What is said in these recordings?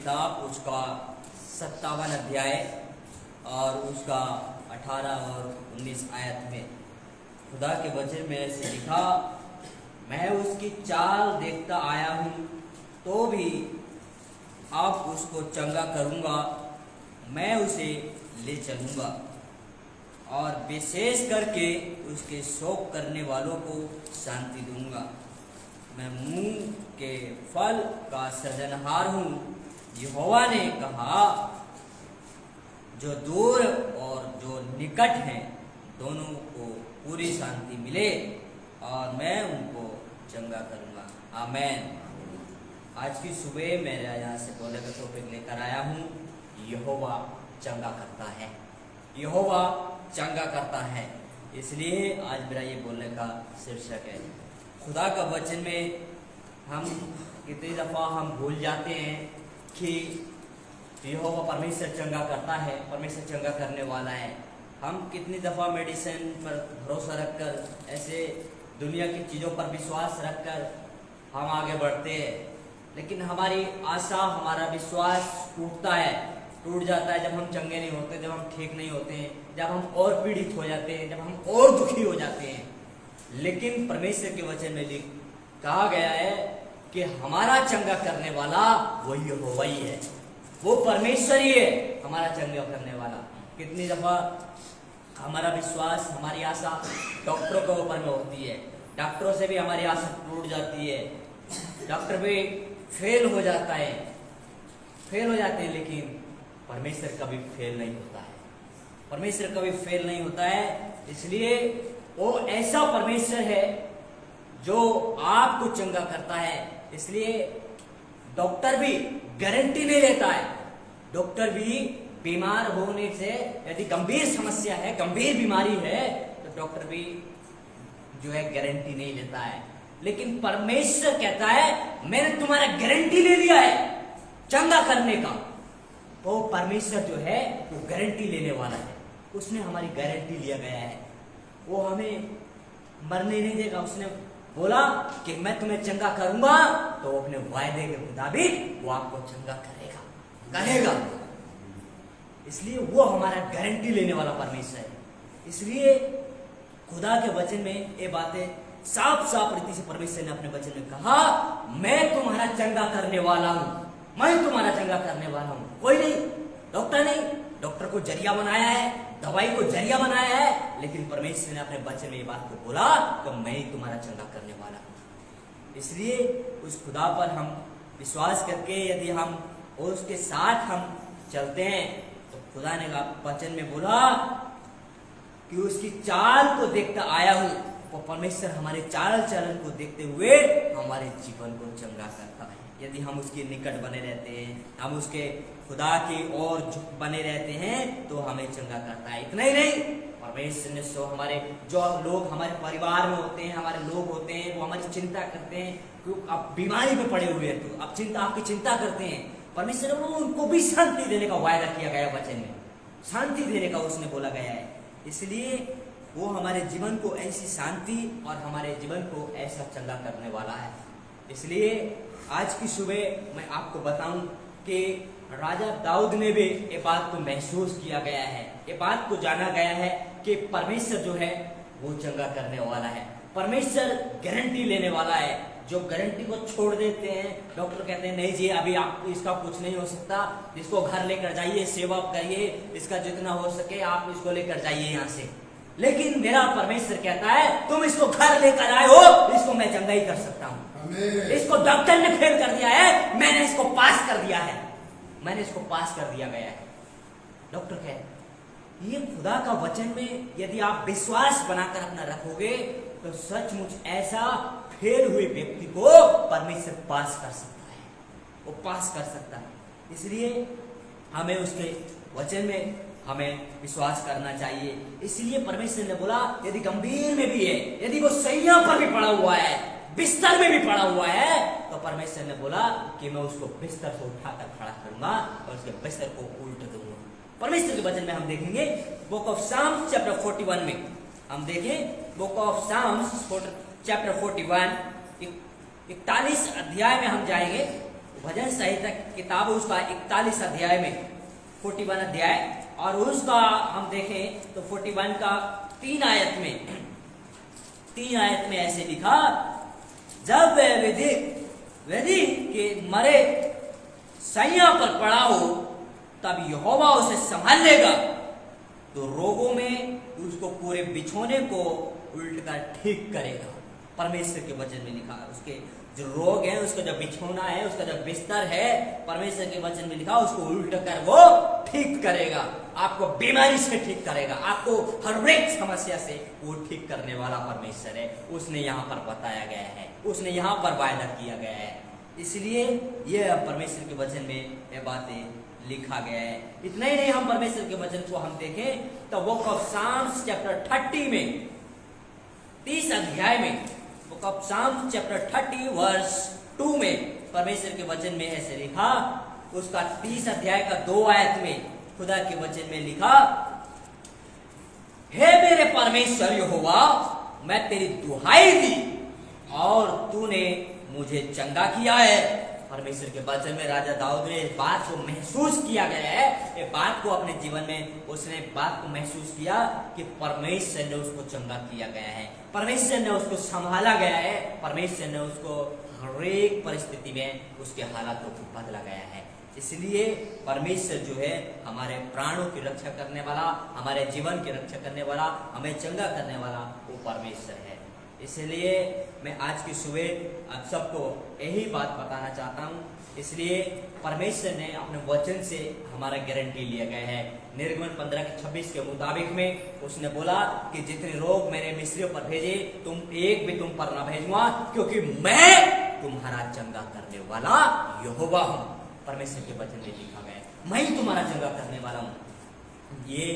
किताब उसका 57 अध्याय और उसका 18 और 19 आयत में खुदा के वचन में ऐसे लिखा, मैं उसकी चाल देखता आया हूँ तो भी अब उसको चंगा करूँगा, मैं उसे ले चलूँगा और विशेष करके उसके शोक करने वालों को शांति दूंगा। मैं मुंह के फल का सृजनहार हूँ, यहोवा ने कहा। जो दूर और जो निकट हैं दोनों को पूरी शांति मिले और मैं उनको चंगा करूँगा। आमीन। आज की सुबह मैं यहाँ से बोलने का टॉपिक लेकर आया हूँ, यहोवा चंगा करता है। यहोवा चंगा करता है, इसलिए आज मेरा ये बोलने का शीर्षक है। खुदा का वचन में हम कितनी दफ़ा हम भूल जाते हैं कि यहोवा परमेश्वर चंगा करता है, परमेश्वर चंगा करने वाला है। हम कितनी दफ़ा मेडिसिन पर भरोसा रखकर, ऐसे दुनिया की चीज़ों पर विश्वास रखकर हम आगे बढ़ते हैं, लेकिन हमारी आशा, हमारा विश्वास टूट जाता है जब हम चंगे नहीं होते, जब हम ठीक नहीं होते हैं, जब हम और पीड़ित हो जाते हैं, जब हम और दुखी हो जाते हैं। लेकिन परमेश्वर के वचन में कहा गया है कि हमारा चंगा करने वाला वही यहोवा ही है, वो परमेश्वर ही है हमारा चंगा करने वाला। कितनी दफा हमारा विश्वास, हमारी आशा डॉक्टरों के ऊपर में होती है, डॉक्टरों से भी हमारी आशा टूट जाती है, डॉक्टर भी फेल हो जाते हैं, लेकिन परमेश्वर कभी फेल नहीं होता है। परमेश्वर कभी फेल नहीं होता है, इसलिए वो ऐसा परमेश्वर है जो आपको चंगा करता है। इसलिए डॉक्टर भी गारंटी नहीं लेता है। डॉक्टर भी बीमार होने से, यदि गंभीर समस्या है, गंभीर बीमारी है, तो डॉक्टर भी जो है गारंटी नहीं लेता है। लेकिन परमेश्वर कहता है मैंने तुम्हारा गारंटी ले लिया है चंगा करने का। वो परमेश्वर जो है वो गारंटी लेने वाला है, उसने हमारी गारंटी लिया गया है। वो हमें मरने नहीं देगा। उसने बोला कि मैं तुम्हें चंगा करूंगा, तो वो अपने वायदे के मुताबिक वो आपको चंगा करेगा। इसलिए वो हमारा गारंटी लेने वाला परमेश्वर है। इसलिए खुदा के वचन में ये बातें साफ रीति से परमेश्वर ने अपने वचन में कहा, मैं तुम्हारा चंगा करने वाला हूं, मैं तुम्हारा चंगा करने वाला हूं। कोई नहीं, डॉक्टर नहीं, डॉक्टर को जरिया बनाया है, दवाई को जरिया बनाया है, लेकिन परमेश्वर ने अपने वचन में ये बात को बोला कि मैं ही तुम्हारा चंगा करने वाला हूं। इसलिए उस खुदा पर हम विश्वास करके यदि हम उसके साथ हम चलते हैं, तो खुदा ने वचन में बोला कि उसकी चाल को देखता आया हूं। वो परमेश्वर हमारे चाल चलन को देखते हुए हमारे जीवन को चंगा करता है। यदि हम उसके निकट बने रहते हैं, हम उसके खुदा की ओर बने रहते हैं, तो हमें चंगा करता है। इतना ही नहीं, परमेश्वर ने सो हमारे जो लोग हमारे परिवार में होते हैं, हमारे लोग होते हैं, वो हमारी चिंता करते हैं कि आप बीमारी में पड़े हुए हैं, तो आप आपकी चिंता करते हैं। परमेश्वर ने उनको भी शांति देने का वायदा किया गया वचन में, शांति देने का उसने बोला गया है। इसलिए वो हमारे जीवन को ऐसी शांति और हमारे जीवन को ऐसा चंगा करने वाला है। इसलिए आज की सुबह मैं आपको बताऊं कि राजा दाऊद ने भी ये बात को महसूस किया गया है, ये बात को जाना गया है कि परमेश्वर जो है वो चंगा करने वाला है। परमेश्वर गारंटी लेने वाला है। जो गारंटी को छोड़ देते हैं, डॉक्टर कहते हैं नहीं जी अभी आप इसका कुछ नहीं हो सकता, इसको घर लेकर जाइए, सेवा करिए, इसका जितना हो सके आप इसको लेकर जाइए यहाँ से। लेकिन मेरा परमेश्वर कहता है तुम इसको घर लेकर आए हो, इसको मैं चंगा ही कर सकता हूँ। इसको डॉक्टर ने फेल कर दिया है, मैंने इसको पास कर दिया है, मैंने इसको पास कर दिया गया है। डॉक्टर कहते ये खुदा का वचन में यदि आप विश्वास बनाकर अपना रखोगे, तो सचमुच ऐसा फेल हुए व्यक्ति को परमेश्वर पास कर सकता है, वो पास कर सकता है। इसलिए हमें उसके वचन में हमें विश्वास करना चाहिए। इसलिए परमेश्वर ने बोला यदि गंभीर में भी है, यदि वो सैया पर भी पड़ा हुआ है, बिस्तर में भी पड़ा हुआ है, तो परमेश्वर ने बोला कि मैं उसको बिस्तर से उठाकर खड़ा करूंगा और उसके बिस्तर को उल्ट दूंगा। परमेश्वर के वचन में हम देखेंगे बुक ऑफ साम्स चैप्टर 41 में हम देखें, बुक ऑफ साम्स चैप्टर 41 41 अध्याय में हम जाएंगे, भजन संहिता की किताब उसका 41 अध्याय में 41 अध्याय, और उसका हम देखें तो 41 का 3 आयत में ऐसे लिखा, जब वह विधि के मरे सैया पर पड़ा हो तब यहोवा उसे संभाल लेगा, तो रोगों में उसको पूरे बिछोने को उल्ट कर ठीक करेगा। परमेश्वर के वचन में लिखा, उसके जो रोग है, उसका जो बिछोना है, उसका जो बिस्तर है, परमेश्वर के वचन में लिखा उसको उल्ट कर वो ठीक करेगा। आपको बीमारी से ठीक करेगा, आपको हर एक समस्या से वो ठीक करने वाला परमेश्वर है। उसने यहाँ पर बताया गया है, उसने यहाँ पर वायदा किया गया है। इसलिए यह परमेश्वर के वचन में ये बातें लिखा गया है। इतना ही नहीं, हम परमेश्वर के वचन को हम देखें तो बुक ऑफ साम्स चैप्टर 30 में 30 अध्याय में book of Psalms chapter 30 verse 2 में परमेश्वर के वचन में ऐसे लिखा, उसका 30 अध्याय का 2 आयत में खुदा के वचन में लिखा, हे मेरे परमेश्वर यहोवा, मैं तेरी दुहाई दी और तूने मुझे चंगा किया है। परमेश्वर के वचन में राजा दाऊद ने इस बात को महसूस किया गया है, ये बात को अपने जीवन में उसने बात को महसूस किया कि परमेश्वर ने उसको चंगा किया गया है, परमेश्वर ने उसको संभाला गया है, परमेश्वर ने उसको हर एक परिस्थिति में उसके हालातों को बदला गया है। इसलिए परमेश्वर जो है हमारे प्राणों की रक्षा करने वाला, हमारे जीवन की रक्षा करने वाला, हमें चंगा करने वाला वो परमेश्वर है। इसलिए मैं आज की सुबह आप सबको यही बात बताना चाहता हूँ। इसलिए परमेश्वर ने अपने वचन से हमारा गारंटी लिया गया है। निर्गमन 15 के 26 के मुताबिक में उसने बोला कि जितने रोग मैंने मिस्रियों पर भेजे, तुम एक भी तुम पर न भेजूंगा, क्योंकि मैं तुम्हारा चंगा करने वाला यहोवा हूँ। परमेश्वर के वचन में लिखा गया है, मैं ही तुम्हारा चंगा करने वाला हूँ। ये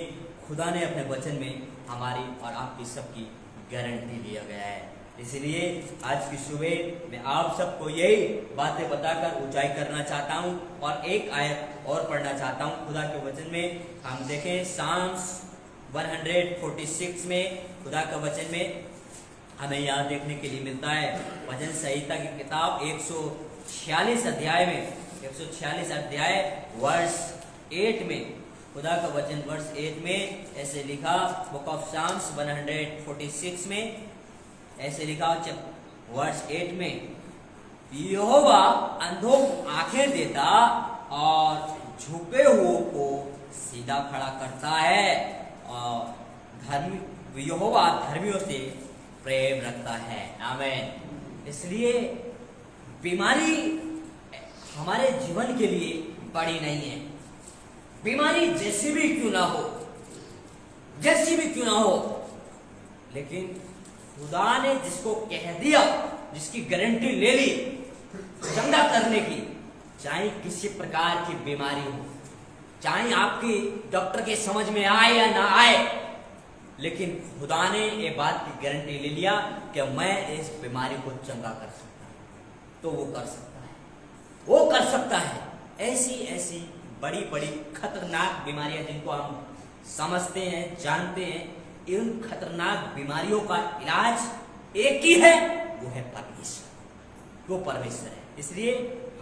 खुदा ने अपने वचन में हमारी और आपकी सबकी गारंटी लिया गया है। इसलिए आज की सुबह मैं आप सबको यही बातें बताकर ऊंचाई करना चाहता हूं और एक आयत और पढ़ना चाहता हूं खुदा के वचन में। हम देखें साम्स 146 में खुदा का वचन में हमें यहाँ देखने के लिए मिलता है। भजन संहिता की किताब 146 अध्याय में 146 अध्याय वर्स 8 में खुदा का वचन वर्स 8 में ऐसे लिखा, बुक ऑफ साम्स 146 में ऐसे लिखा वर्स 8 में, यहोवा अंधों को आंखें देता और झुके हुओं को सीधा खड़ा करता है, और यहोवा धर्मियों से प्रेम रखता है। आमीन। इसलिए बीमारी हमारे जीवन के लिए बड़ी नहीं है। बीमारी जैसी भी क्यों ना हो, लेकिन खुदा ने जिसको कह दिया, जिसकी गारंटी ले ली चंगा करने की, चाहे किसी प्रकार की बीमारी हो, चाहे आपकी डॉक्टर के समझ में आए या ना आए, लेकिन खुदा ने ये बात की गारंटी ले लिया कि मैं इस बीमारी को चंगा कर सकता हूं, तो वो कर सकता है। ऐसी बड़ी बड़ी खतरनाक बीमारियां जिनको हम समझते हैं, जानते हैं, इन खतरनाक बीमारियों का इलाज एक ही है, वो है परमेश्वर, वो परमेश्वर है। इसलिए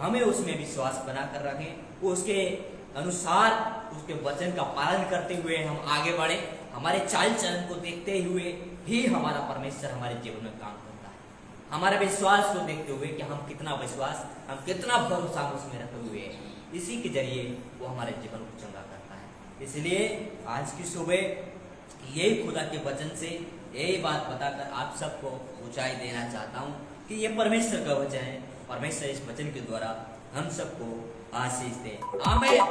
हमें उसमें विश्वास बनाकर रखें, उसके अनुसार उसके वचन का पालन करते हुए हम आगे बढ़े। हमारे चाल चलन को देखते हुए ही हमारा परमेश्वर हमारे जीवन में काम करता है। हमारे विश्वास को देखते हुए कि हम कितना भरोसा उसमें रखे हुए हैं, इसी के जरिए वो हमारे जीवन को चंगा करता है। इसलिए आज की सुबह यही खुदा के वचन से यही बात बताकर आप सबको ऊंचाई देना चाहता हूँ कि ये परमेश्वर का वचन है। परमेश्वर इस वचन के द्वारा हम सबको आशीष दे। आमीन।